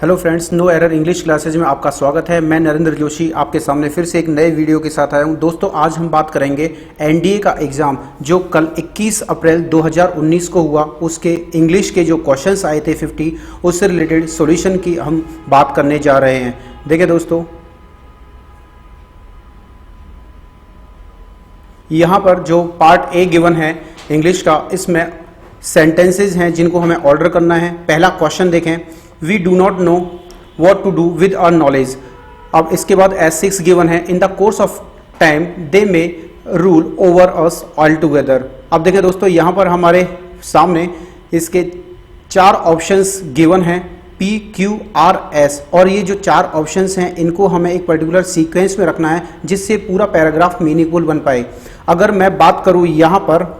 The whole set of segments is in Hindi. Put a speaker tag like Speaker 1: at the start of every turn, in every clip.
Speaker 1: Hello friends, no error English classes में आपका स्वागत है। मैं नरेंद्र जोशी आपके सामने फिर से एक नए वीडियो के साथ आया हूं। दोस्तों, आज हम बात करेंगे एनडीए का एग्ज़ाम जो कल 21 अप्रैल 2019 को हुआ, उसके इंग्लिश के जो क्वेश्चंस आए थे 50, उससे रिलेटेड सॉल्यूशन की हम बात करने जा रहे हैं। देखिए दोस्तों, यहाँ पर जो पार्ट ए गिवन है इंग्लिश का, इसमें सेंटेंसेज हैं जिनको हमें ऑर्डर करना है। पहला क्वेश्चन देखें, we do not know what to do with our knowledge. अब इसके बाद S6 गिवन है, in the course of time they may rule over us all together. अब देखें दोस्तों, यहाँ पर हमारे सामने इसके 4 ऑप्शंस गिवन हैं, P, Q, R, S, और ये जो 4 ऑप्शंस हैं इनको हमें एक पर्टिकुलर सीक्वेंस में रखना है जिससे पूरा पैराग्राफ मीनिंगफुल बन पाए। अगर मैं बात करूँ यहाँ पर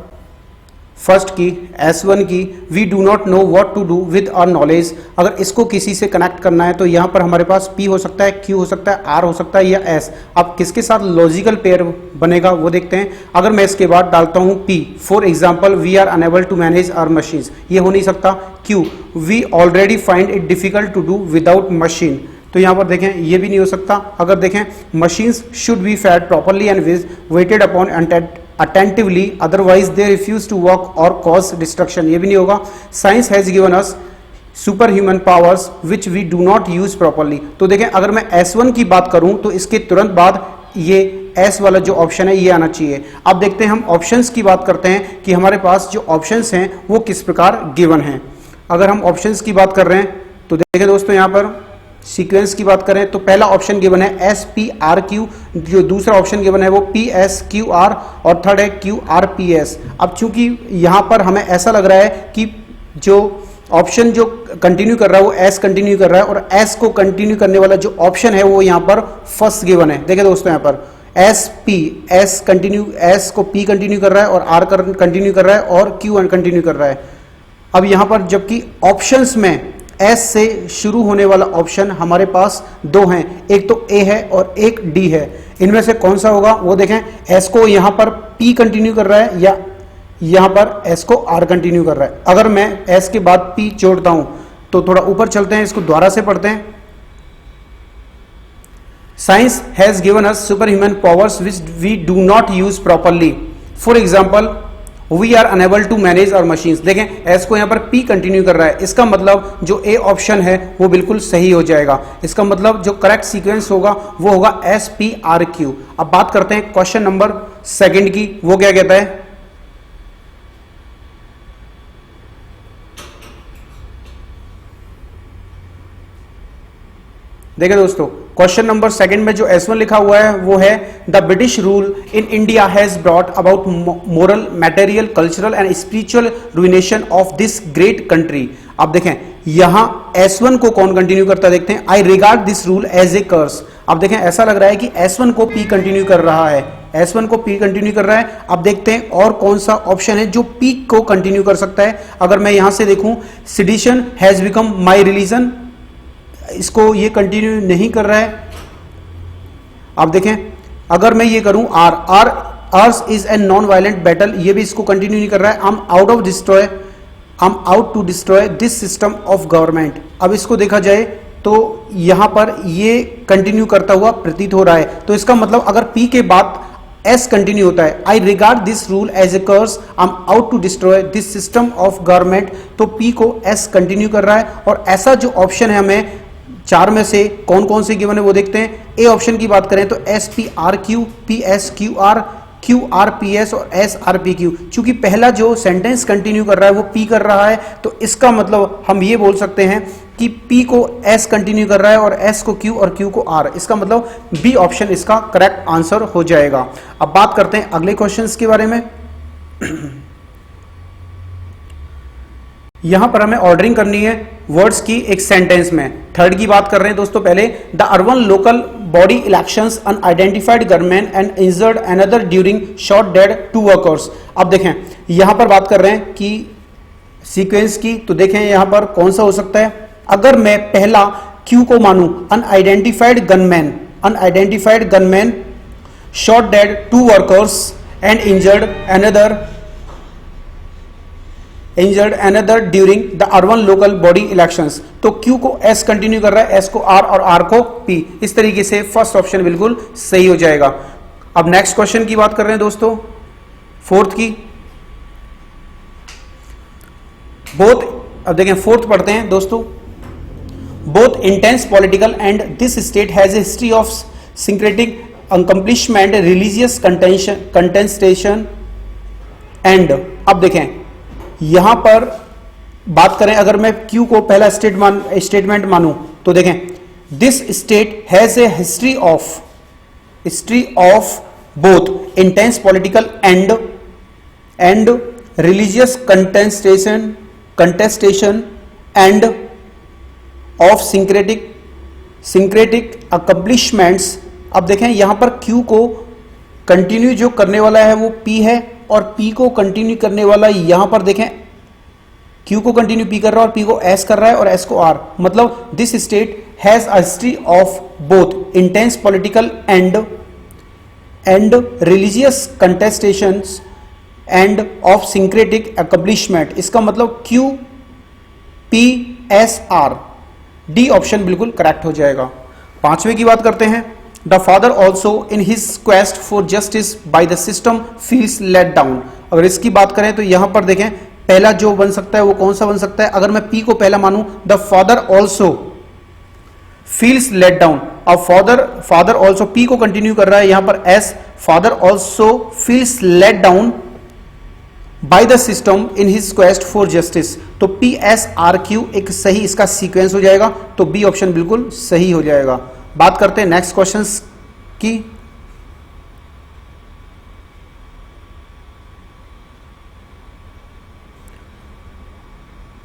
Speaker 1: फर्स्ट की, S1 की, we do not know what to do with our knowledge, अगर इसको किसी से कनेक्ट करना है तो यहाँ पर हमारे पास P हो सकता है, Q हो सकता है, R हो सकता है या S। अब किसके साथ लॉजिकल पेयर बनेगा वो देखते हैं। अगर मैं इसके बाद डालता हूँ P, for example we are unable to manage our machines, ये हो नहीं सकता। Q, we already find it difficult to do without machine, तो यहाँ पर देखें ये भी नहीं हो सकता। अगर देखें, machines should be fed properly and waited upon attentively, otherwise they refuse to work or cause destruction, ये भी नहीं होगा। Science has given us superhuman powers which we do not use properly, तो देखें अगर मैं S1 की बात करूं तो इसके तुरंत बाद ये S वाला जो ऑप्शन है ये आना चाहिए। अब देखते हैं, हम ऑप्शंस की बात करते हैं कि हमारे पास जो ऑप्शंस हैं वो किस प्रकार गिवन हैं। अगर हम ऑप्शंस की बात कर रहे हैं तो देखें दोस्तों, यहाँ पर सीक्वेंस की बात करें तो पहला ऑप्शन गिवन है SPRQ, जो दूसरा ऑप्शन गिवन है वो PSQR, और थर्ड है QRPS। अब चूंकि यहाँ पर हमें ऐसा लग रहा है कि जो ऑप्शन जो कंटिन्यू कर रहा है वो S कंटिन्यू कर रहा है, और S को कंटिन्यू करने वाला जो ऑप्शन है वो यहाँ पर फर्स्ट गिवन है। देखिए दोस्तों, यहाँ पर S को P कंटिन्यू कर रहा है और R कंटिन्यू कर रहा है और Q कंटिन्यू कर रहा है। अब यहाँ पर जबकि ऑप्शंस में S से शुरू होने वाला ऑप्शन हमारे पास 2 हैं, एक तो A है और एक D है। इनमें से कौन सा होगा वो देखें। S को यहाँ पर P कंटिन्यू कर रहा है या यहाँ पर S को R कंटिन्यू कर रहा है। अगर मैं S के बाद P जोड़ता हूं तो थोड़ा ऊपर चलते हैं, इसको दोबारा से पढ़ते हैं। Science has given us super human powers which we do not use properly, for example we are unable to manage our machines. देखें, एस को यहाँ पर P कंटिन्यू कर रहा है, इसका मतलब जो ए ऑप्शन है वो बिल्कुल सही हो जाएगा। इसका मतलब जो करेक्ट सीक्वेंस होगा वो होगा SPRQ। अब बात करते हैं क्वेश्चन नंबर 2 की, वो क्या कहता है। देखिए दोस्तों, क्वेश्चन नंबर 2 में जो S1 लिखा हुआ है वो है the British rule in India has brought about moral, material, cultural and spiritual ruination of this great country. अब देखें यहां S1 को कौन कंटिन्यू करता है, देखते हैं। I regard this rule as a curse. अब देखें, ऐसा लग रहा है कि S1 को P कंटिन्यू कर रहा है, S1 को P कंटिन्यू कर रहा है। अब देखते हैं और कौन सा ऑप्शन है जो P को कंटिन्यू कर सकता है। अगर मैं यहां से देखूं, sedition has become my religion, इसको ये कंटिन्यू नहीं कर रहा है। आप देखें, अगर मैं ये करूं ours is a non violent battle, ये भी इसको कंटिन्यू नहीं कर रहा है। I am out to destroy this system of government. अब इसको देखा जाए तो यहां पर ये कंटिन्यू करता हुआ प्रतीत हो रहा है, तो इसका मतलब अगर P के बाद S कंटिन्यू होता है, I regard this rule as a curse, I am out to destroy this system of government, तो P को S कंटिन्यू कर रहा है। और ऐसा जो ऑप्शन है हमें 4 में से कौन कौन से गिवन है वो देखते हैं। ए ऑप्शन की बात करें तो SPRQ, PSQR, QRPS और SRPQ। चूंकि पहला जो सेंटेंस कंटिन्यू कर रहा है वो P कर रहा है, तो इसका मतलब हम ये बोल सकते हैं कि P को S कंटिन्यू कर रहा है और S को Q और Q को R। इसका मतलब B ऑप्शन इसका करेक्ट आंसर हो जाएगा। अब बात करते हैं अगले क्वेश्चंस के बारे में। यहां पर हमें ऑर्डरिंग करनी है वर्ड्स की एक सेंटेंस में। थर्ड की बात कर रहे हैं दोस्तों। पहले, the urban local body elections unidentified gunman and injured another during shot dead 2 workers. अब देखें, यहां पर बात कर रहे हैं कि सीक्वेंस की, तो देखें यहां पर कौन सा हो सकता है। अगर मैं पहला Q को मानूं, unidentified gunman shot dead 2 workers and injured another injured another during the urban local body elections. तो क्यू को एस कंटिन्यू कर रहा है, एस को आर और आर को पी। इस तरीके से फर्स्ट ऑप्शन बिल्कुल सही हो जाएगा। अब नेक्स्ट क्वेश्चन की बात कर रहे हैं दोस्तों, फोर्थ की। बोथ, अब देखें फोर्थ पढ़ते हैं दोस्तों। Both intense political and this state has a history of syncretic accomplishment, religious contestation and. अब देखें यहां पर बात करें, अगर मैं क्यू को पहला स्टेटमेंट मानूं तो देखें, this state has a history of both intense political and religious contestation and of syncretic accomplishments. अब देखें यहां पर क्यू को कंटिन्यू जो करने वाला है वो पी है, और पी को कंटिन्यू करने वाला यहां पर देखें क्यू को कंटिन्यू पी कर रहा है और पी को एस कर रहा है और एस को आर। मतलब this state has a history of both intense political and religious contestations and of syncretic accomplishment. इसका मतलब Q P S R, D option बिल्कुल करेक्ट हो जाएगा। पांचवें की बात करते हैं। The father also in his quest for justice by the system feels let down. अगर इसकी बात करें तो यहां पर देखें पहला जो बन सकता है वो कौन सा बन सकता है, अगर मैं पी को पहला मानूं, the father also feels let down. अब फादर ऑल्सो पी को कंटिन्यू कर रहा है, यहां पर S, father also feels let down by the system in his quest for justice. तो पी एस आर क्यू एक सही इसका सीक्वेंस हो जाएगा, तो बी ऑप्शन बिल्कुल सही हो जाएगा। बात करते हैं नेक्स्ट क्वेश्चंस की।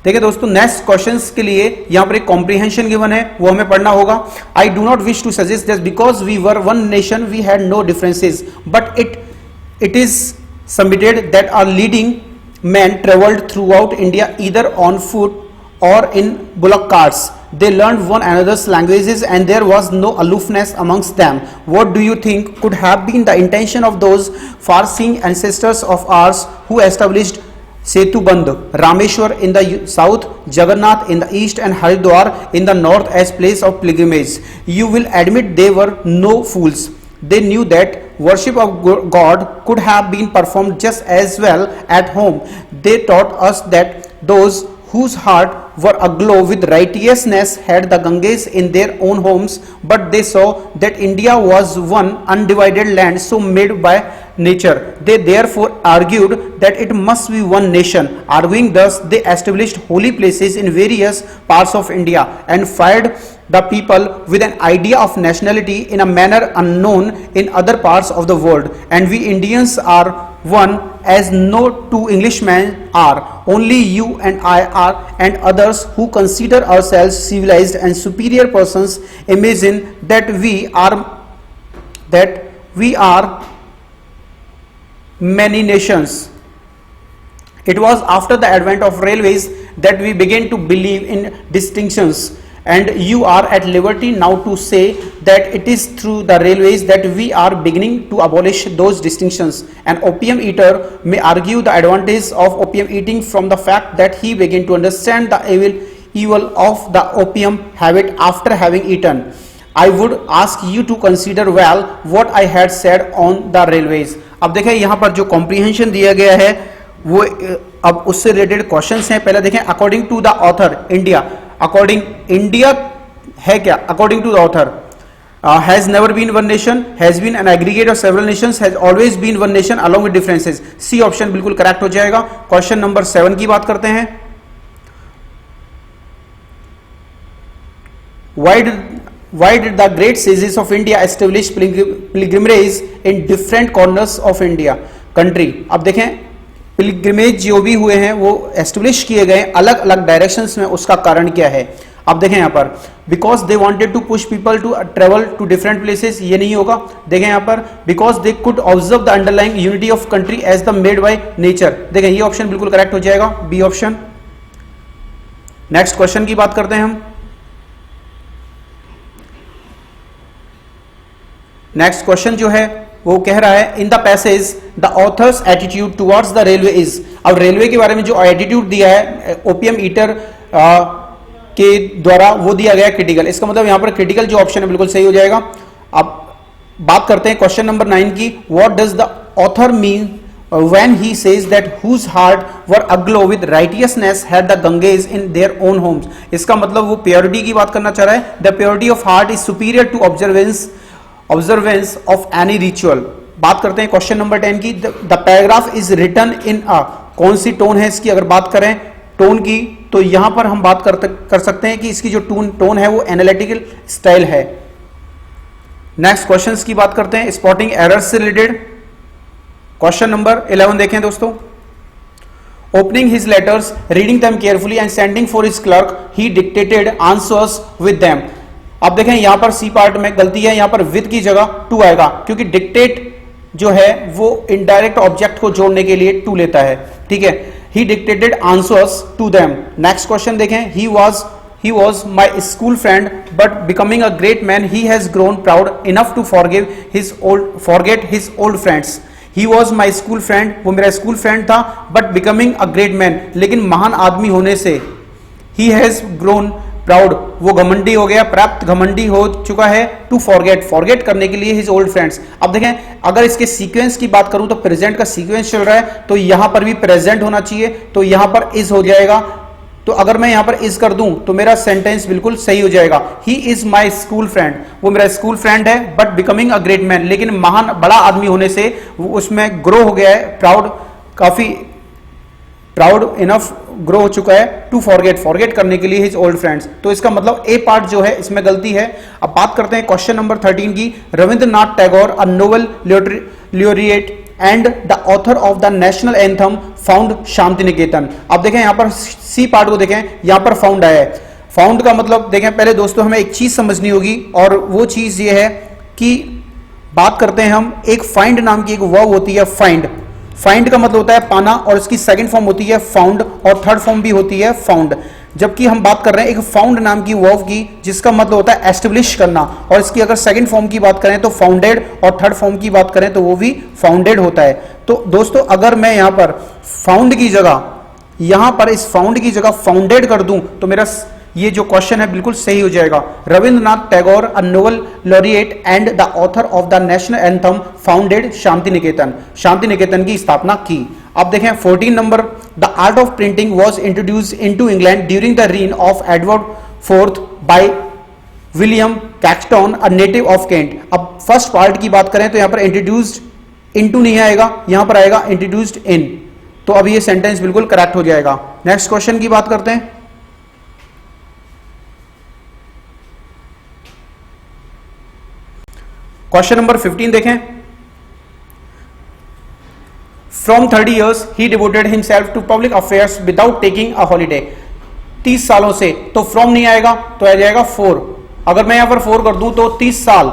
Speaker 1: देखिए दोस्तों, नेक्स्ट क्वेश्चंस के लिए यहां पर एक कॉम्प्रिहेंशन गिवन है, वो हमें पढ़ना होगा। I do not wish to suggest that because we were one nation we had no differences, but it is submitted that our leading men traveled throughout India either on foot or in bullock carts. They learned one another's languages and there was no aloofness amongst them. What do you think could have been the intention of those far-seeing ancestors of ours who established Setubandh, Rameshwar in the south, Jagannath in the east and Haridwar in the north as place of pilgrimage? You will admit they were no fools. They knew that worship of God could have been performed just as well at home. They taught us that those whose heart were aglow with righteousness had the Ganges in their own homes, but they saw that India was one undivided land so made by nature. They therefore argued that it must be one nation. Arguing thus, they established holy places in various parts of India and fired the people with an idea of nationality in a manner unknown in other parts of the world. And we Indians are one as no two Englishmen are. Only you and I are, and others who consider ourselves civilized and superior persons imagine that we are many nations. It was after the advent of railways that we began to believe in distinctions, and you are at liberty now to say that it is through the railways that we are beginning to abolish those distinctions. An opium eater may argue the advantage of opium eating from the fact that he began to understand the evil of the opium habit after having eaten. I would ask you to consider well what I had said on the railways. अब देखें यहाँ पर जो कॉम्प्रीहेंशन दिया गया है वो अब उससे रिलेटेड क्वेश्चंस हैं। पहले देखें, according to the author India, according India है क्या? According to the author has never been one nation, has been an aggregate of several nations, has always been one nation along with differences. C option बिल्कुल करेक्ट हो जाएगा। क्वेश्चन नंबर 7 की बात करते हैं। Why did the great sages of India establish pilgrimage in different corners of India country? अब देखें पिलग्रिमेज जो भी हुए हैं वो एस्टेब्लिश किए गए अलग अलग डायरेक्शंस में, उसका कारण क्या है? अब देखें यहाँ पर, because they wanted to push people to travel to different places, ये नहीं होगा। देखें यहाँ पर, because they could observe the underlying unity of country as the made by nature. देखें ये ऑप्शन बिल्कुल करेक्ट हो जाएगा, बी ऑप्शन। नेक्स्ट क्वेश्चन की बात करते हैं हम। नेक्स्ट क्वेश्चन जो है वो कह रहा है in the passage the author's attitude towards the railway is. अब रेलवे के बारे में जो एटीट्यूड दिया है ओपीएम ईटर के द्वारा वो दिया गया क्रिटिकल। इसका मतलब यहां पर क्रिटिकल जो ऑप्शन है बिल्कुल सही हो जाएगा। अब बात करते हैं क्वेश्चन नंबर 9 की। What does the author mean when he says that whose heart were aglow with righteousness had the Ganges in their own homes। इसका मतलब वो प्योरिटी की बात करना चाह रहा है। The purity of heart is superior to observance of any ritual। बात करते हैं क्वेश्चन नंबर 10 की। The paragraph is written in a, कौन सी टोन है इसकी? अगर बात करें टोन की तो यहां पर हम बात कर सकते हैं कि इसकी जो टोन है वो एनालिटिकल स्टाइल है। नेक्स्ट क्वेश्चंस की बात करते हैं स्पॉटिंग एरर्स से रिलेटेड। क्वेश्चन नंबर 11 देखें दोस्तों। Opening his letters, reading them carefully and sending for his clerk he dictated answers with them. अब देखें यहां पर सी पार्ट में गलती है, यहां पर विद की जगह टू आएगा क्योंकि डिक्टेट जो है वो इनडायरेक्ट ऑब्जेक्ट को जोड़ने के लिए टू लेता है। ठीक है, he dictated answers to them. Next question देखें। He was my school friend, but becoming a great man, he has grown proud enough to forget his old friends। He was my school friend, वो मेरा स्कूल फ्रेंड था, but becoming a great man, लेकिन महान आदमी होने से he has grown proud, वो घमंडी हो गया, प्राप्त घमंडी हो चुका है, to forget करने के लिए his old friends। अब देखें अगर इसके सीक्वेंस की बात करूं तो प्रेजेंट का सीक्वेंस चल रहा है तो यहां पर भी प्रेजेंट होना चाहिए, तो यहां पर is हो जाएगा। तो अगर मैं यहां पर इज कर दूं तो मेरा सेंटेंस बिल्कुल सही हो जाएगा। He is my school friend, वो मेरा स्कूल फ्रेंड है, but becoming a great man, लेकिन महान बड़ा आदमी होने से वो उसमें ग्रो हो गया है, प्राउड, काफी प्राउड इनफ ग्रो हो चुका है टू फॉरगेट करने के लिए हिज ओल्ड फ्रेंड्स। तो इसका मतलब ए पार्ट जो है इसमें गलती है। अब बात करते हैं क्वेश्चन नंबर 13 की। Rabindranath Tagore a Nobel laureate and the author of the national anthem found Shanti Niketan. अब देखें यहां पर सी पार्ट को देखें, यहां पर फाउंड आया है। फाउंड का मतलब देखें पहले दोस्तों हमें एक चीज समझनी होगी और वो चीज ये है कि बात करते हैं हम एक फाइंड नाम की एक वर्ब होती है फाइंड। फाइंड का मतलब होता है पाना और इसकी सेकंड फॉर्म होती है फाउंड और थर्ड फॉर्म भी होती है फाउंड। जबकि हम बात कर रहे हैं एक फाउंड नाम की वर्ब की जिसका मतलब होता है एस्टेब्लिश करना, और इसकी अगर सेकंड फॉर्म की बात करें तो फाउंडेड और थर्ड फॉर्म की बात करें तो वो भी फाउंडेड होता है। तो दोस्तों अगर मैं यहां पर फाउंड की जगह यहां पर इस फाउंड की जगह फाउंडेड कर दूं तो मेरा ये जो क्वेश्चन है बिल्कुल सही हो जाएगा। Rabindranath Tagore a Nobel laureate and the author of the national anthem founded Shanti Niketan, Shanti Niketan की स्थापना की। अब देखें 14 नंबर। The art of printing was introduced into England during the reign of Edward fourth by William Caxton a native of Kent. अब फर्स्ट पार्ट की बात करें तो यहां पर इंट्रोड्यूस्ड इनटू नहीं आएगा, यहां पर आएगा इंट्रोड्यूस्ड इन। तो अब ये सेंटेंस बिल्कुल करेक्ट हो जाएगा। नेक्स्ट क्वेश्चन की बात करते हैं। क्वेश्चन नंबर 15 देखें। From 30 years he devoted himself to public affairs without taking a holiday। 30 सालों से, तो फ्रॉम नहीं आएगा तो आ जाएगा 4। अगर मैं यहां पर 4 कर दूं तो 30 साल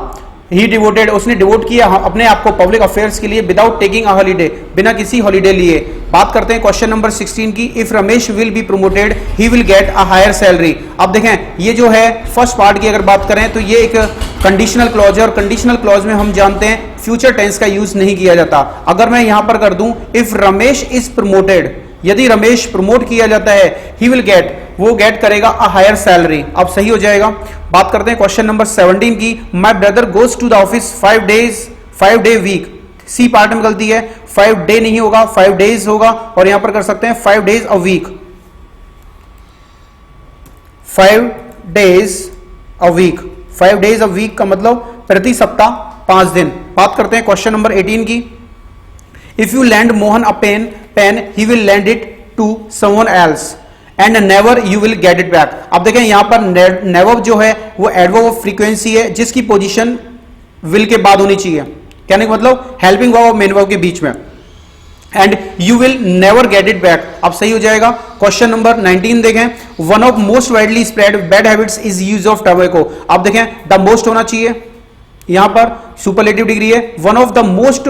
Speaker 1: ही डिवोटेड, उसने डिवोट किया अपने आप को पब्लिक अफेयर्स के लिए विदाउट टेकिंग अ हॉलीडे, बिना किसी हॉलीडे लिए। बात करते हैं क्वेश्चन नंबर 16 की। If Ramesh will be promoted he will get a higher salary. अब देखें ये जो है फर्स्ट पार्ट की अगर बात करें तो ये एक कंडीशनल क्लॉज है और कंडीशनल क्लॉज में हम जानते हैं फ्यूचर टेंस का यूज नहीं किया जाता। अगर मैं यहां पर कर दूं इफ रमेश इज प्रमोटेड, यदि रमेश प्रमोट किया जाता है ही विल गेट, वो गेट करेगा अ हायर सैलरी। अब सही हो जाएगा। बात करते हैं क्वेश्चन नंबर 17 की। My brother goes to the office 5 day week. C part में गलती है, 5 डे नहीं होगा 5 डेज होगा, और यहां पर कर सकते हैं 5 days a week. 5 days a week, 5 days a week का मतलब प्रति सप्ताह 5 दिन। बात करते हैं क्वेश्चन नंबर 18 की। If you lend Mohan a pen he will lend it to someone else and never you will get it back. अब देखें यहां पर नेवर जो है वो एडवर्ब ऑफ फ्रीक्वेंसी है जिसकी पोजीशन विल के बाद होनी चाहिए, कहने का मतलब हेल्पिंग वर्ब और मेन वर्ब के बीच में, and you will never get it back. अब सही हो जाएगा। क्वेश्चन नंबर 19 देखें। One of most widely spread bad habits is use of tobacco. अब देखें द मोस्ट होना चाहिए, यहां पर सुपरलेटिव डिग्री है। One of the most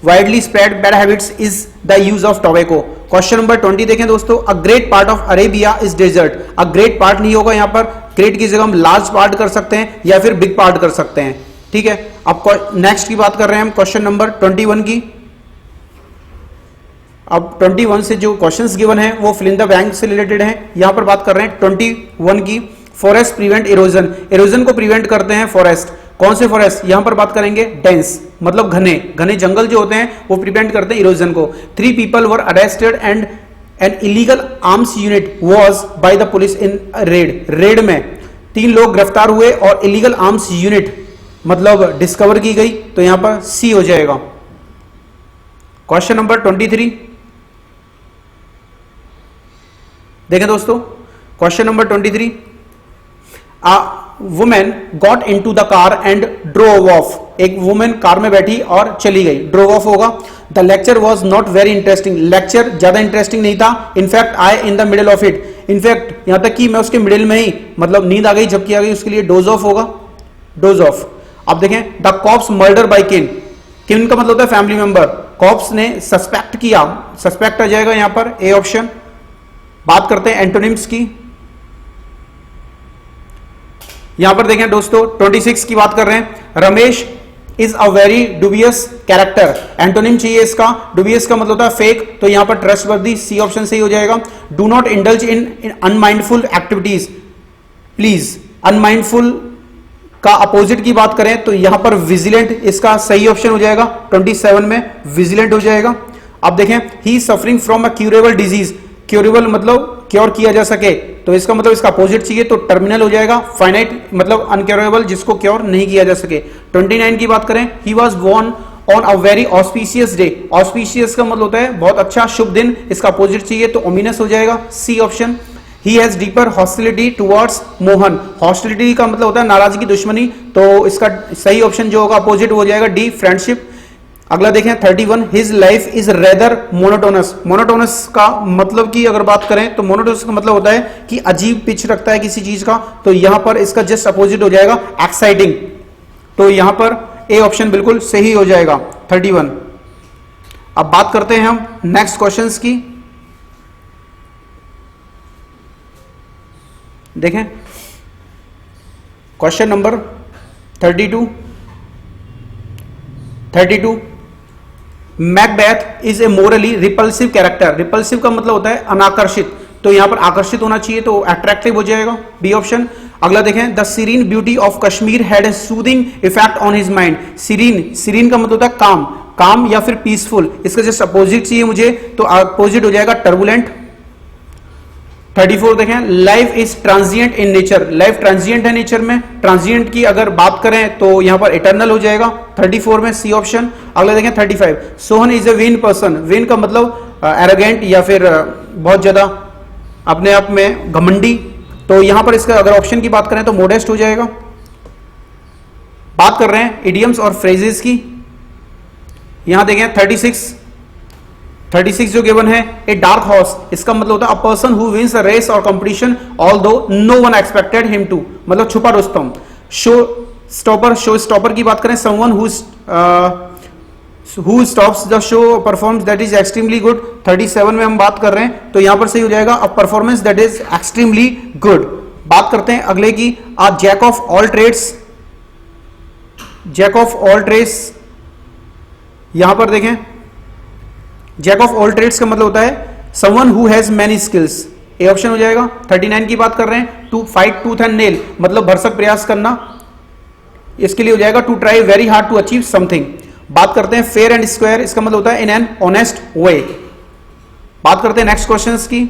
Speaker 1: widely spread bad habits is the use of tobacco. Question number 20 देखें दोस्तों। अ great part of Arabia is desert. A great part नहीं होगा, यहां पर ग्रेट की जगह हम लार्ज पार्ट कर सकते हैं या फिर बिग पार्ट कर सकते हैं। ठीक है, अब नेक्स्ट की बात कर रहे हैं हम क्वेश्चन नंबर 21 की। अब 21 से जो क्वेश्चंस गिवन है वो फिल इन द ब्लैंक से रिलेटेड है। यहां पर बात कर रहे हैं 21 की, फॉरेस्ट प्रिवेंट इरोजन, इरोजन को प्रिवेंट करते हैं फॉरेस्ट। कौन से फॉरेस्ट? यहां पर बात करेंगे डेंस, मतलब घने घने जंगल जो होते हैं वो प्रिवेंट करते हैं इरोजन को। 3 people were arrested and an illegal arms unit was by the police in red, red में 3 लोग गिरफ्तार हुए और इलीगल आर्म्स यूनिट मतलब डिस्कवर की गई, तो यहां पर सी हो जाएगा। क्वेश्चन नंबर 23 देखें दोस्तों, question number 23, a women got into the car and drove of, एक वुमेन कार में बैठी और चली गई, ड्रोव ऑफ होगा। The lecture was not very interesting, lecture ज्यादा इंटरेस्टिंग नहीं था। In fact I in the middle of it, in fact यहां तक कि मैं उसके मिडिल में ही, मतलब नींद आ गई, झपकी आ गई, उसके लिए डोज ऑफ होगा, डोज ऑफ। अब देखें, द कॉप्स मर्डर बाय किन, किन का मतलब होता है फैमिली मेंबर, कॉप्स ने सस्पेक्ट किया, सस्पेक्ट आ जाएगा यहां पर ए ऑप्शन। बात करते हैं एंटोनिम्स की, यहां पर देखें दोस्तों 26 की बात कर रहे हैं, Ramesh is a very dubious character, antonym चाहिए इसका, डुबियस का मतलब होता है फेक, तो यहां पर ट्रस्टवर्दी, सी ऑप्शन सही हो जाएगा। Do not indulge in unmindful activities, please, unmindful का अपोजिट की बात करें तो यहां पर विजिलेंट, इसका सही ऑप्शन हो जाएगा, 27 में विजिलेंट हो जाएगा। अब देखें, he is suffering from a curable disease, curable मतलब क्योर किया जा सके, तो इसका मतलब इसका अपोजिट चाहिए तो टर्मिनल हो जाएगा, फाइनाइट मतलब अनक्योरेबल जिसको क्योर नहीं किया जा सके। 29 की बात करें, he was born on a very auspicious day, auspicious का मतलब होता है बहुत अच्छा शुभ दिन, इसका अपोजिट चाहिए तो ओमिनस हो जाएगा, C option. He has deeper hostility towards Mohan, hostility का मतलब होता है नाराजगी, दुश्मनी, तो इसका सही ऑप्शन जो होगा अपोजिट हो जाएगा डी, फ्रेंडशिप। अगला देखें 31, his life is rather monotonous, monotonous का मतलब की अगर बात करें तो मोनोटोनस का मतलब होता है कि अजीब पिच रखता है किसी चीज का, तो यहां पर इसका जस्ट अपोजिट हो जाएगा एक्साइटिंग, तो यहां पर ए ऑप्शन बिल्कुल सही हो जाएगा 31। अब बात करते हैं हम नेक्स्ट क्वेश्चंस की, देखें question number 32, Macbeth is a morally repulsive character, repulsive का मतलब होता है अनाकर्षित, तो यहां पर आकर्षित होना चाहिए तो अट्रैक्टिव हो जाएगा, बी ऑप्शन। अगला देखें, the serene beauty of Kashmir had a soothing effect on his mind, serene, serene का मतलब होता है काम, काम या फिर पीसफुल, इसका जस्ट अपोजिट चाहिए मुझे तो अपोजिट हो जाएगा टर्बुलेंट। 34 देखें, life is transient in nature, life transient है नेचर में, ट्रांजिएंट की अगर बात करें तो यहां पर इटर्नल हो जाएगा 34 में, सी ऑप्शन। अगला देखें 35, Sohan is a when person, when का मतलब एरोगेंट या फिर बहुत ज्यादा अपने आप में घमंडी, तो यहां पर इसका अगर ऑप्शन की बात करें तो मोडेस्ट हो जाएगा। बात कर रहे हैं इडियम्स और फ्रेजेस की, यहां देखें 36 जो गिवन है, ए डार्क हॉर्स, इसका मतलब होता है a person who wins a race और competition although no one expected him to, मतलब छुपा रुस्तम। शो स्टॉपर की बात करें, someone who stops the show performs that is extremely good, 37 में हम बात कर रहे हैं तो यहां पर सही हो जाएगा a performance that is extremely good. बात करते हैं अगले की, a jack of all trades, jack of all trades, यहां पर देखें जैक ऑफ ऑल ट्रेड्स का मतलब होता है someone who has many skills, A option हो जाएगा। 39 की बात कर रहे हैं, to fight tooth and nail, मतलब भरसक प्रयास करना, इसके लिए हो जाएगा to try very hard to achieve something. बात करते हैं फेयर एंड स्क्वायर, इसका मतलब होता है इन एन ऑनेस्ट वे। बात करते हैं नेक्स्ट क्वेश्चंस की,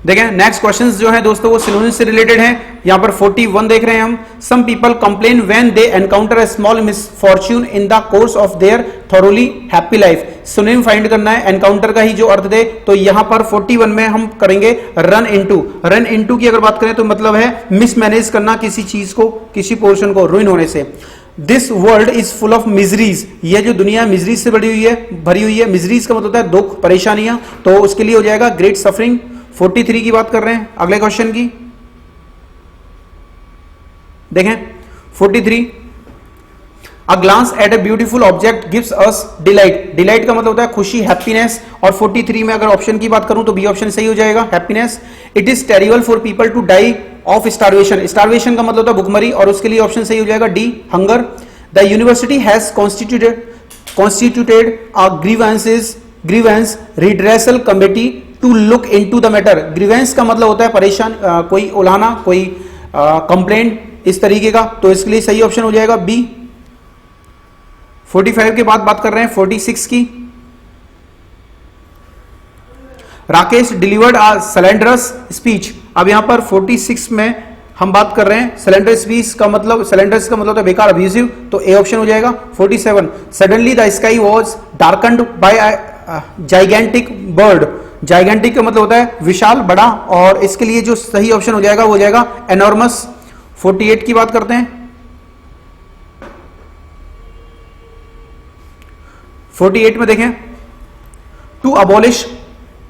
Speaker 1: देखें नेक्स्ट क्वेश्चंस जो है दोस्तों वो सिनोनिम्स से रिलेटेड हैं। यहां पर 41 देख रहे हैं हम, some people complain when they encounter a small misfortune in the course of their thoroughly happy life, synonym find करना है, एनकाउंटर का ही जो अर्थ दे, तो यहां पर 41 में हम करेंगे रन इनटू। रन इनटू की अगर बात करें तो मतलब है मिसमैनेज करना किसी चीज को, किसी पोर्शन को रुइन होने से। This world is full of miseries, यह जो दुनिया मिजरीज से भरी हुई है, मिजरीज का मतलब होता है दुख, परेशानियां, तो उसके लिए हो जाएगा ग्रेट सफरिंग। 43 की बात कर रहे हैं अगले क्वेश्चन की, देखें 43, a glance at a beautiful object gives us delight, delight का मतलब होता है खुशी, हैप्पीनेस, और 43 में अगर ऑप्शन की बात करूं तो बी ऑप्शन सही हो जाएगा, happiness. It is terrible for people to die of starvation, starvation का मतलब होता है भुखमरी, और उसके लिए ऑप्शन सही हो जाएगा D hunger. The university has constituted a grievance redressal committee to look into the matter. Grievance का मतलब होता है परेशान, कोई उलाहना, कोई कंप्लेंट इस तरीके का, तो इसके लिए सही ऑप्शन हो जाएगा बी। 45 के बाद बात कर रहे हैं 46 की। राकेश डिलीवर्ड आ सलेंडरस स्पीच। अब यहां पर 46 में हम बात कर रहे हैं सलेंडर स्पीच का मतलब, सलेंडर्स का मतलब होता है बेकार, अब्यूसिव, तो ए ऑप्शन हो जाएगा। 47 suddenly the sky was darkened by gigantic bird. Gigantic का मतलब होता है विशाल, बड़ा, और इसके लिए जो सही ऑप्शन हो जाएगा वो हो जाएगा एनॉर्मस। 48 की बात करते हैं। 48 में देखें, to abolish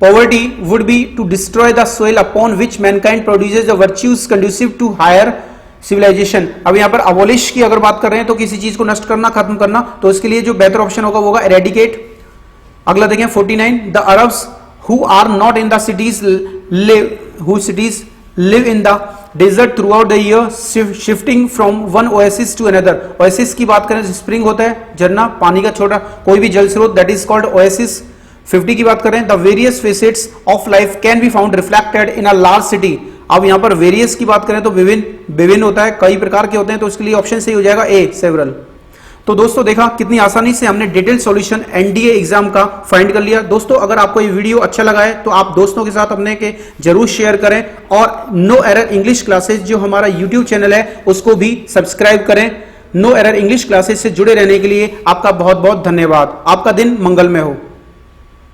Speaker 1: poverty would be to destroy the soil upon which mankind produces the virtues conducive to higher civilisation. अब यहां पर अबॉलिश की अगर बात कर रहे हैं तो किसी चीज को नष्ट करना, खत्म करना, तो इसके लिए जो बेहतर ऑप्शन होगा वो होगा एरेडिकेट। अगला देखें 49, the Arabs who are not in the cities live in the desert throughout the year, shifting from one oasis to another. Oasis की बात करें, स्प्रिंग होता है, झरना, पानी का छोटा कोई भी जल स्रोत, दैट इज कॉल्ड ओएसिस। 50 की बात करें, the various facets of life can be found reflected in a large city. अब यहां पर वेरियस की बात करें तो विभिन्न होता है, कई प्रकार के होते हैं, तो इसके लिए ऑप्शन सही हो जाएगा ए सेवरल। तो दोस्तों देखा कितनी आसानी से हमने डिटेल सॉल्यूशन एनडीए एग्जाम का फाइंड कर लिया। दोस्तों अगर आपको ये वीडियो अच्छा लगा है तो आप दोस्तों के साथ अपने के जरूर शेयर करें, और नो एरर इंग्लिश क्लासेस जो हमारा यूट्यूब चैनल है उसको भी सब्सक्राइब करें। नो एरर इंग्लिश क्लासेस से जुड़े रहने के लिए आपका बहुत बहुत धन्यवाद। आपका दिन मंगलमय हो।